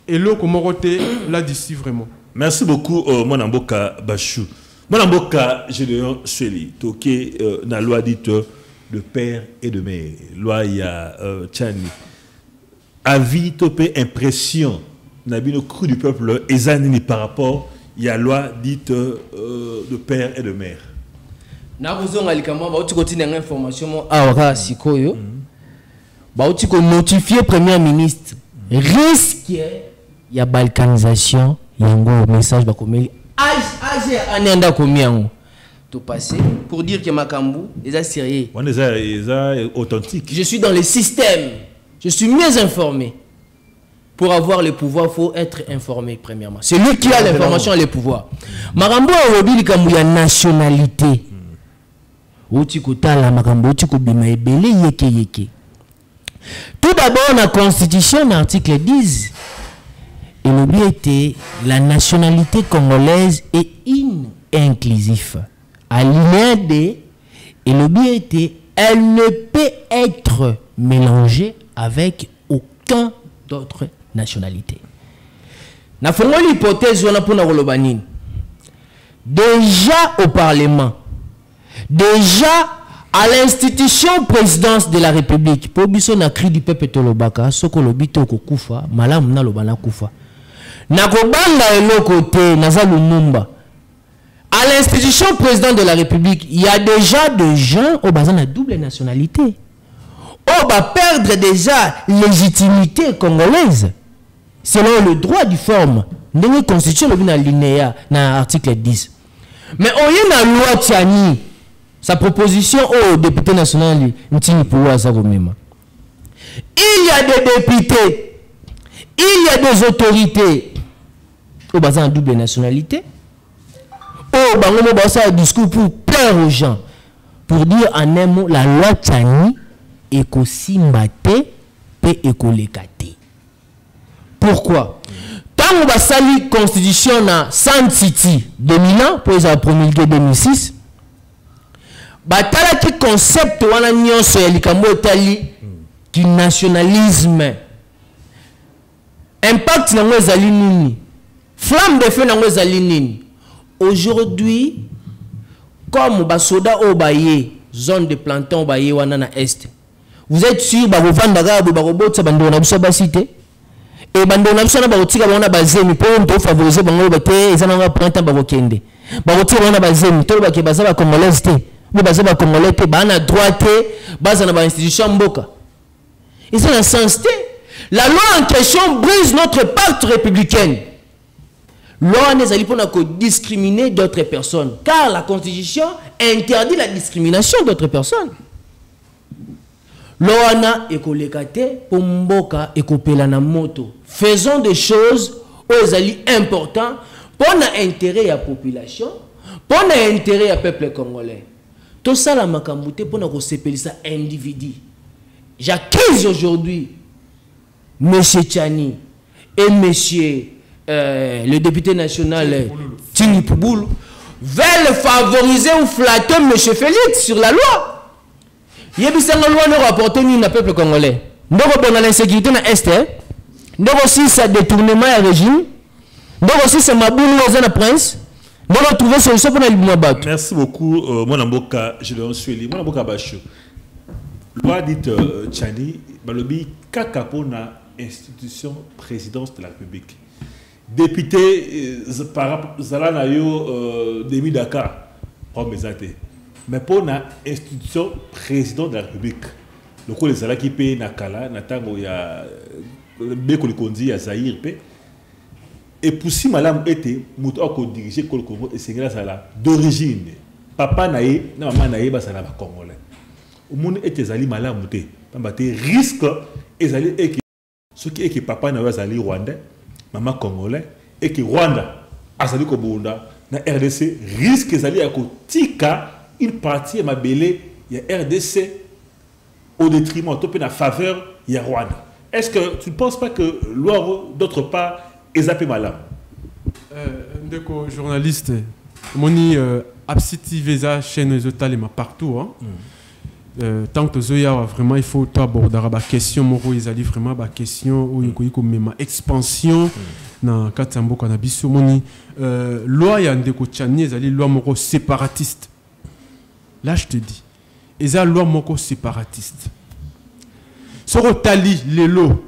eloko morote là d'ici vraiment merci beaucoup mon mboka Bachou. Mon mboka Gédéon Sueli toqué na loi dite de père et de mère loi ya Tchani avis topé impression na bino cru du peuple ezanini par rapport ya loi dite de père et de mère na kuzonga likamwa ba uti kotina information mo awaka sikoyo ba uti ko notifier premier ministre risque ya balkanisation yango message ba komeli age anenda komiango to passer pour dire que makambu est sérieux on est authentique je suis dans le système je suis mieux informé pour avoir le pouvoir faut être informé premièrement c'est lui qui a l'information et le pouvoir makambu obi likambu ya nationalité uti kotala makambu uti kobima ebele yeke tout d'abord la constitution l'article 10 et l'objet était la nationalité congolaise est inclusive. Alinéa D, et l'objet était elle ne peut être mélangée avec aucun d'autre nationalité. N'a fait l'hypothèse on a pour la déjà au Parlement, déjà à l'institution présidence de la République, pour biso na cri du peuple tolobaka, soko lobito ko kufa, malam na lobana kufa. Nakobanga eloko te naza lumumba. À l'institution président de la République, il y a déjà des gens au bazan à double nationalité. On va perdre déjà légitimité congolaise selon le droit du forme. Dans la constitution le alinéa dans l'article 10. Mais oye na loi Tchani, sa proposition au député national, Ntini Pouwa Zagomema. Il y a des députés, il y a des autorités au basé en double nationalité. Oh, bango basa discours pour plaire aux gens, pour dire en un mot la loi Tchani est aussi mbaté et écolekate. Pourquoi? Tant on va salir constitution na Sun City 2001 pour les promulguer 2006. Batala qui concept wana nyonso ya likambo etali du nationalisme. Impact nango ezali nini? Flamme de feu nango ezali nini? Aujourd'hui, comme basoda obaye zone de planton obaye wana na est, vous êtes sûr ba kovanda ba robotsa bando na biso basité et bando na biso na ba kotika bana bazemi pour on favoriser bango ba te ezana nga printemps ba kokende ba kotika bana bazemi to ba ke baza ba congolais te baza ba congolais te bana droite baza na ba institution mboka et c'est un sens te. La loi en question brise notre pacte républicain. Loi n'est pas pour discriminer d'autres personnes, car la Constitution interdit la discrimination d'autres personnes. Loi n'a écolekate pour mboka ekopela na moto. Faisons des choses aux alliés importants pour l'intérêt de la population, pour l'intérêt du peuple congolais. Tout ça la makambouté pour nous séparer ça individu. J'accuse aujourd'hui Monsieur Tchani et Monsieur le député national Tini Pouboulou veulent favoriser ou flatter M. Félix sur la loi. Il y a une loi qui rapporte au peuple congolais. Nous avons l'insécurité dans l'Est. Nous avons aussi ce détournement à régime. Nous avons aussi ce maboulou dans la prince. Nous avons trouvé solution pour le battre. Merci beaucoup, mon amboka, je l'ai ensuite. Mon amboka Bachou. Loi dite Tchani, balobi kaka pour la institution présidence de la République. Député par Zalanayo Demi Dakar, mais pour l'institution président de la République, le coup les Alaki paye Nakala, Natango ya Bekoli Kondi ya Zahir pe, et pour si madame était mouton dirigé Kol Congo et Sengela Sala d'origine, papa naïe, maman naïe basala ba congolais. Au monde était zali malam mouté, pambate risque ezali eki, ce qui est que papa naïe zali rwandais. Maman congolais et que Rwanda azali ko bunda na RDC risque zali ya kotika une partie ma belé ya RDC au détriment topé na faveur ya Rwanda. Est-ce que tu ne penses pas que loi d'autre part est zappé malin? Ndeko journaliste moni absiti visa chaîne ezotalema partout hein. Tant que Zoya vraiment il faut aborder la question moro izali vraiment la question où il y a expansion na katambo kana biso moni loi ya ndeko Tchani izali loi moro séparatiste. Là je te dis eza loi moko séparatiste. Soro tali lelo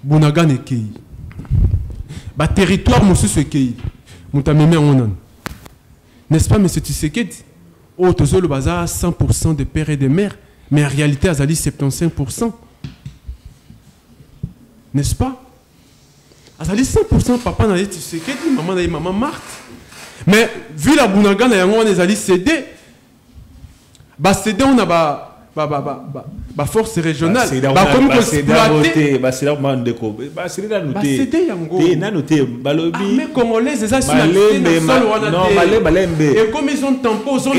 bonaga nekei ba territoire mosusu ekei mutameme onan. N'est-ce pas monsieur Tshisekedi? Oh, tous le bazar 100% de pères et de mères, mais en réalité, Azali 75%. N'est-ce pas? Azali 100%, papa n'a dit Tshisekedi, maman n'a dit maman Marthe. Mais vu la Bounaga, on a Azali cédé. Bah cédé, on a ba force régionale. Bah comme que c'est noté. Bah c'est là où on déco. Bah c'est là noté. Bah cédé yango. T'es na noté. Balobi. Mais congolais, c'est ça. Non, malembe. Et comme ils ont tampon, ils ont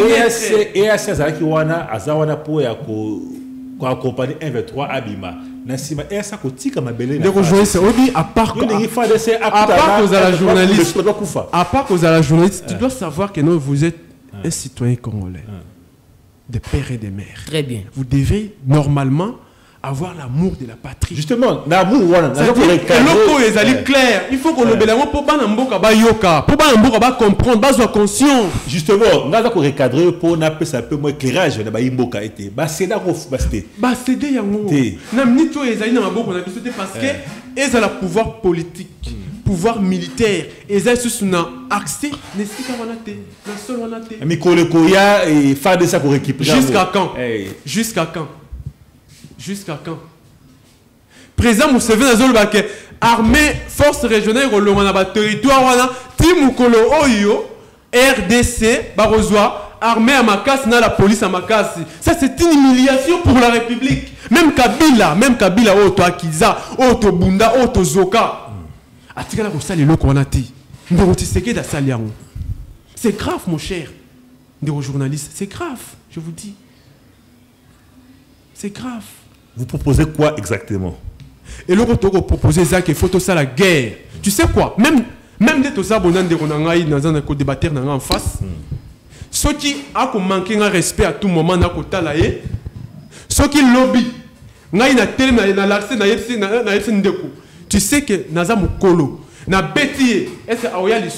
et à ces qui wana azawana po ya ko accompagner 1v3 abima. Nasima et ça kotika mabele. De rejoindre c'est obi à part que vous à la journaliste. À part que vous à la journaliste, tu dois savoir que non vous êtes un citoyen congolais. Des pères et des mères. Très bien. Vous devez normalement avoir l'amour de la patrie. Justement, l'amour, voilà. Clair. Il faut qu'on le bélange pour pas n'importe quoi yoka, pour pas n'importe quoi comprendre, pas soit conscient. Justement, on a qu'on recadrer pour n'appeler ça un peu moins éclairage. On a imboka été. Bah c'est là qu'on basté. Bah c'est des yango. Nam ni toi ezali na maboko on a besoin parce que ils ont le pouvoir politique. Pouvoir militaire et ça sous un accès n'est-ce pas la seule on a été mais koya et faire de ça pour récupérer jusqu'à quand jusqu'à quand président Museveni azoloba ke armée force régionale rolonga na ba territoire wana timukolo oyo RDC barozwa armée à Makassi na la police à Makassi. Ça c'est une humiliation pour la République. Même Kabila Oto Akiza, Oto Bunda, Oto Zoka. Atikala ko sali loko wanati. Ndeko Tshisekedi da sali yango. C'est grave mon cher. Ndeko journaliste, c'est grave, je vous dis. C'est grave. Vous proposez quoi exactement? Et le retour proposer ça qu'il faut tout ça la guerre. Tu sais quoi? Même des tout ça bonan de ronangai dans un co débattre en face. Ceux qui a manqué un respect à tout moment na kota la e. Ceux qui lobby ngai na télé na l'accès na yepsi ndeko. Tu sais que naza mukolo na beti est-ce aoya les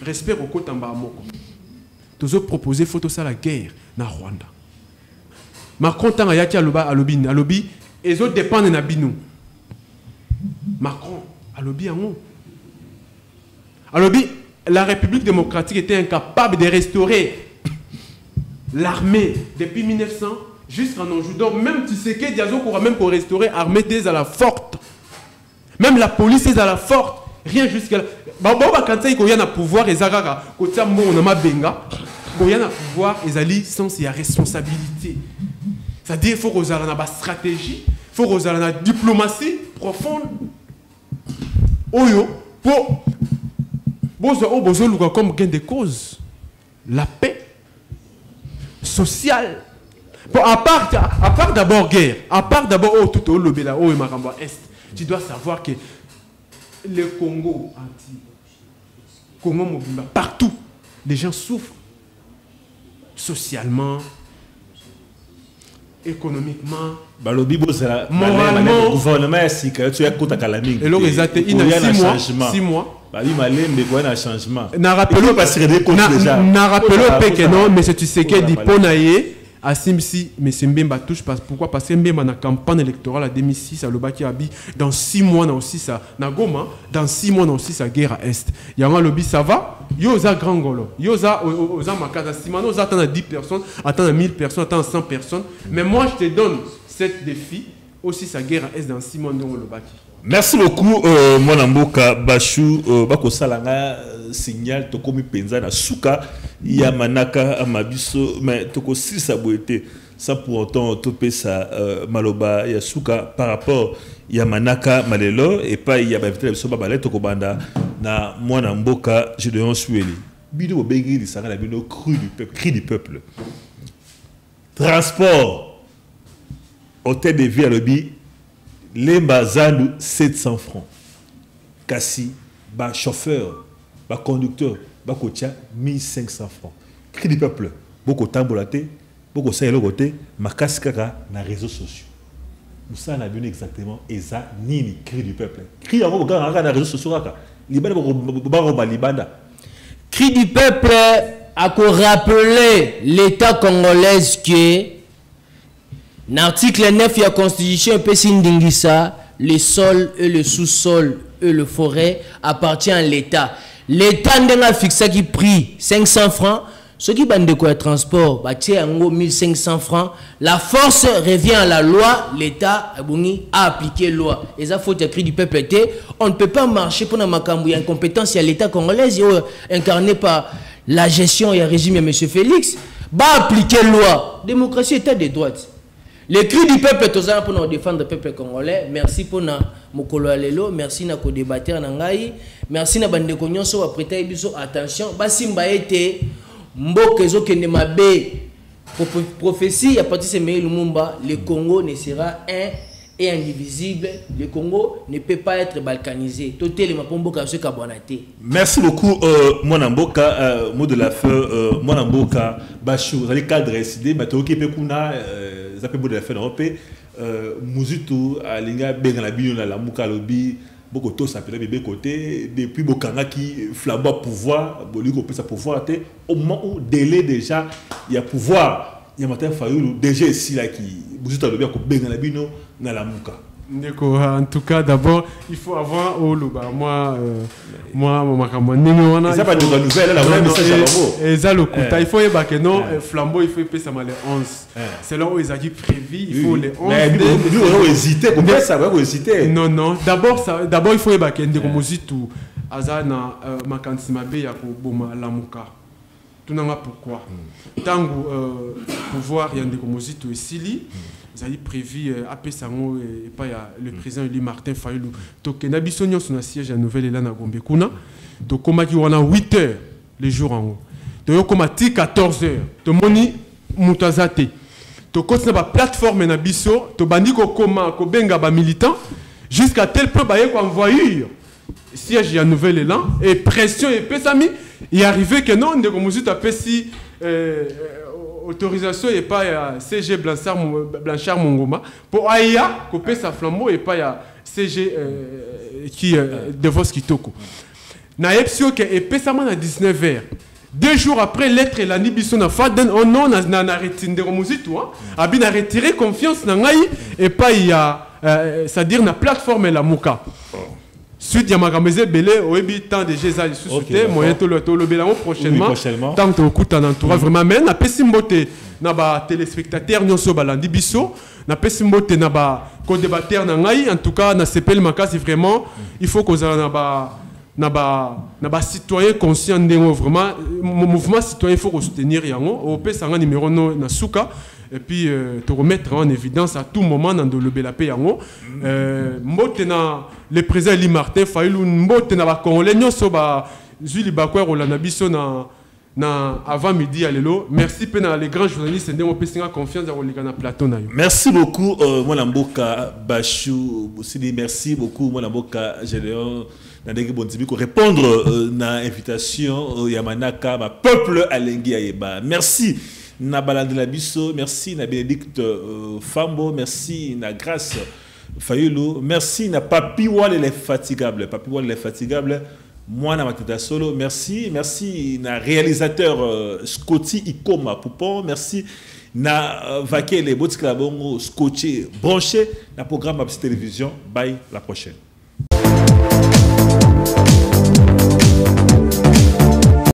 respect au kota mba moko. Tous autres proposer photo ça la guerre na Rwanda. Macron tanga yaki alobi les autres dépendent na bino. Macron alobi yango. Alobi la République démocratique était incapable de restaurer l'armée depuis 1900 jusqu'en aujourd'hui. Donc même tu sais que Diazo pourra même pour restaurer l'armée des à la forte. Même la police est à la forte. Rien jusqu'à là. Quand il y a un pouvoir, ils ont pouvoir, ils ont sens et responsabilité. C'est-à-dire qu'il faut qu'ils aient une stratégie, il faut qu'ils aient une diplomatie profonde. Oyo, pour comme gain de cause, la paix sociale. À part d'abord guerre, à part d'abord tout au lobby là, Est, tu dois savoir que le Congo, Congo Mobimba, partout, les gens souffrent socialement, économiquement, moralement. Le gouvernement est que tu as côté calaming. Et là, il y a 6 mois. Il y a un changement. N'a rappelé que non, mais tu sais que Diponaye. Asimsi, mais c'est Mbemba touche parce pourquoi? Parce que Mbemba na campagne électorale à 2006 à Lobaki Abi dans 6 mois na aussi ça na Goma dans 6 mois na aussi ça guerre à est. Yama lobby ça va? Yoza grand golo. Yoza oza makata simano oza attend à 10 personnes, attend à 1000 personnes, attend à 100 personnes. Mais moi je te donne cette défi aussi ça guerre à est dans 6 mois dans Lobaki. Merci beaucoup mon amboka Bachou bako salanga signal to komi penza na suka ya manaka amabiso mais to ko sisa boete ça pour autant topé ça maloba ya suka par rapport ya manaka malelo et pas ya ba vitela biso ba balé to ko banda na mwana mboka Gédéon Sueli bino bengi li sanga na bino cri du peuple transport hôtel de vie à lobby les bazandu 700 francs kasi ba chauffeur ba conducteur ba kotia 1500 francs cri du peuple beaucoup tambolaté beaucoup ça le côté makasi kaka na réseaux sociaux nous ça na bien exactement eza nini cri du peuple cri yango kaka na réseaux sociaux kaka libanda ba libanda cri du peuple a ko rappeler l'état congolais que l'article 9 de la Constitution Pesindingisa, le sol et le sous-sol et le forêt appartient à l'État. L'État a fixé qui prix 500 francs. Ce qui bande de quoi transport, en 1500 francs. La force revient à la loi. L'État a appliqué la loi. Et ça faut écrit du peuple. On ne peut pas marcher pour une incompétence. Il y a l'État congolais incarné par la gestion et le régime de M. Félix. Appliquer la loi. Démocratie, État de droite. Le cri du peuple est pour nous défendre le peuple congolais. Merci pour nous mokolo alelo, merci na ko débattre na ngai, merci na bande ko nyonso wa prêter biso attention. Basimba été mboka ezokende mabe. Prophétie à partir de Meï Lumumba, le Congo ne sera un et indivisible. Le Congo ne peut pas être balkanisé. Merci beaucoup, Monamboka. Mot de la fin, Monamboka, Bachou, vous allez cadrer décidé, mais tu peux kuna, zapé mot de la fin européen, Muzutu, Alinga, Bengalabino, la Mouka Lobi, beaucoup de ça peut être côté, depuis Bokanga qui flambeau pouvoir, Boliko peut sa pouvoir, au moment où délai déjà, il y a pouvoir. Il y a matin Fayoulou déjà ici là qui Muzutu a le bien qu'on Bengalabino, dans la Mouka. En tout cas, d'abord, il faut avoir moi, ça pas de nouvelles là, on message il faut que non flambeau il faut payer ça les 11. C'est là où ils ont dit prévu, il faut les 11. Mais nous on hésiter, comment ça va hésiter? Non, d'abord il faut que ndeko Muzitu azana makansi mabe ya ko boma lamuka. tout n'a pas pourquoi. Tant que pouvoir y a des comosites Sili, ils avaient prévu après Sango et pas le président Eli Martin Fayulu. Donc Nabisonio son siège à Nouvelle-Élane à Gombe Kuna. Donc comme il y a 8 heures les jours en haut. Donc comme à 14 heures. Donc moni mutazate. Donc quand on a la plateforme Nabiso, to bandi ko koma ko benga ba militant jusqu'à tel point ba ko envoyer siège à Nouvelle-Élane et pression et pesami. Il est arrivé que non, de comme tu appelles si autorisation et pas à CG Blanchard Mongoma pour Aïa couper sa flambeau et pas à CG qui de vos kitoko. Na epsio que et pesama na 19h. 2 jours après lettre la nibiso na faden on non na arrêté de Romuzitu a bien retiré confiance na ngai et pas il y a c'est-à-dire na plateforme la muka. Suite ya makameze belé oyebi tant de jeza suscité moyen to le belango prochainement tant que coup en entourage vraiment mais na pesimbote na ba téléspectateurs nyonso balandi biso na pesimbote na ba co-débatteur na ngai en tout cas na CPL makasi vraiment il faut qu'on na ba citoyen conscient ndengo vraiment mouvement citoyen il faut qu'on soutenir yango au pesa nga numéro no na suka et puis te remettre en évidence à tout moment dans le belapé yango mbotena le président Eli Martin Fayulu mbotena ba congolais nyoso ba zuli bakwa rolanda biso na avant midi à lelo merci pena les grands journalistes ndemo pesinga confiance à rolika na plateau na yo. Merci beaucoup Mwana Mboka Bachou Bosidi, merci beaucoup Mwana Mboka Gédéon Nadeki Bondibi pour répondre na invitation Yamanaka ma peuple alengi ayeba. Merci na Balandela Bisso, merci na Bénédicte Fambo, merci na Grâce Fayulu, merci na Papi Wale les fatigables, Papi Wale les fatigables, moi na Matata Solo, merci na réalisateur Scotty Ikoma Poupon, merci na Vakele Botiklabongo Scotché branché na programme Absi Télévision. Bye, la prochaine.